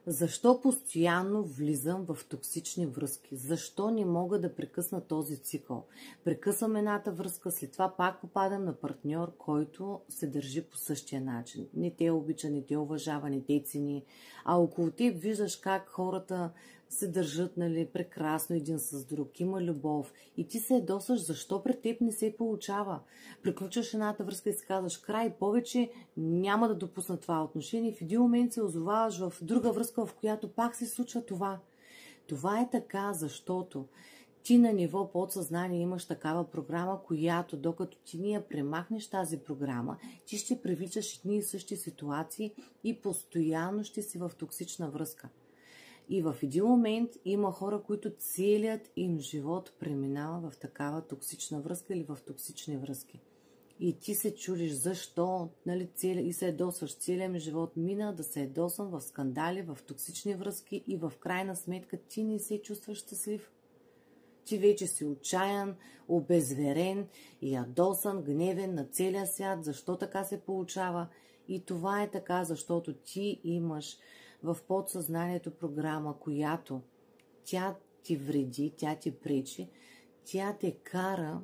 Защо постоянно влизам в токсични връзки? Защо не мога да прекъсна този цикъл? Прекъсвам едната връзка, след това пак попадам на партньор, който се държи по същия начин. Не те обича, не те уважава, не те цени. А около теб виждаш как хората се държат, нали, прекрасно един с друг, има любов и ти се ядосаш, защо пред теб не се получава. Приключваш едната връзка и си казваш край, повече няма да допусна това отношение и в един момент се озоваваш в друга връзка, в която пак се случва това. Това е така, защото ти на ниво подсъзнание имаш такава програма, която докато ти не я премахнеш тази програма, ти ще привличаш едни и същи ситуации и постоянно ще си в токсична връзка. И в един момент има хора, които целият им живот преминава в такава токсична връзка или в токсични връзки. И ти се чудиш защо, нали, и се ядосваш. Целият ми живот мина да се ядосвам в скандали, в токсични връзки и в крайна сметка ти не се чувстваш щастлив. Ти вече си отчаян, обезверен, ядосан, гневен на целия свят. Защо така се получава? И това е така, защото ти имаш в подсъзнанието програма, която тя ти вреди, тя ти пречи, тя те кара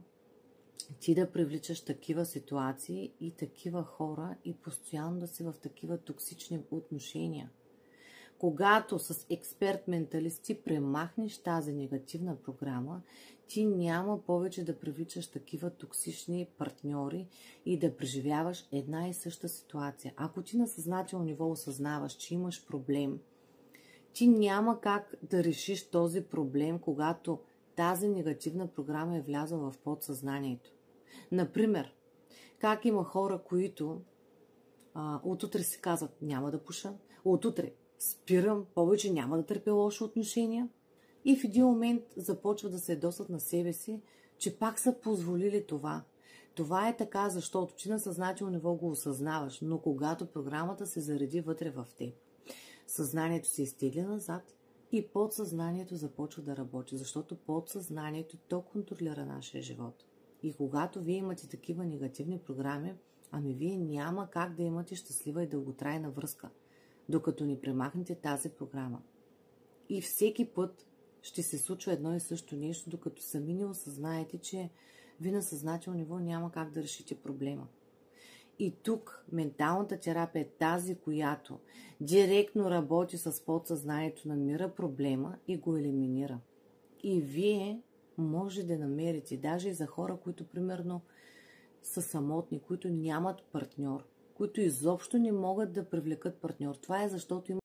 ти да привличаш такива ситуации и такива хора и постоянно да си в такива токсични отношения. Когато с експерт-менталист ти премахнеш тази негативна програма, ти няма повече да привличаш такива токсични партньори и да преживяваш една и съща ситуация. Ако ти на съзнателно ниво осъзнаваш, че имаш проблем, ти няма как да решиш този проблем, когато тази негативна програма е влязла в подсъзнанието. Например, как има хора, които отутре си казват няма да пуша, отутре спирам, повече няма да търпя лоши отношения и в един момент започват да се ядосват на себе си, че пак са позволили това. Това е така, защото ти на съзнателно ниво го осъзнаваш, но когато програмата се зареди вътре в теб, съзнанието се изтегля назад и подсъзнанието започва да работи, защото подсъзнанието то контролира нашия живот. И когато вие имате такива негативни програми, ами вие няма как да имате щастлива и дълготрайна връзка, докато ни премахнете тази програма. И всеки път ще се случва едно и също нещо, докато сами не осъзнаете, че ви на съзнателно ниво няма как да решите проблема. И тук менталната терапия е тази, която директно работи с подсъзнанието, намира проблема и го елиминира. И вие може да намерите, даже и за хора, които примерно са самотни, които нямат партньор, които изобщо не могат да привлекат партньор. Това е защото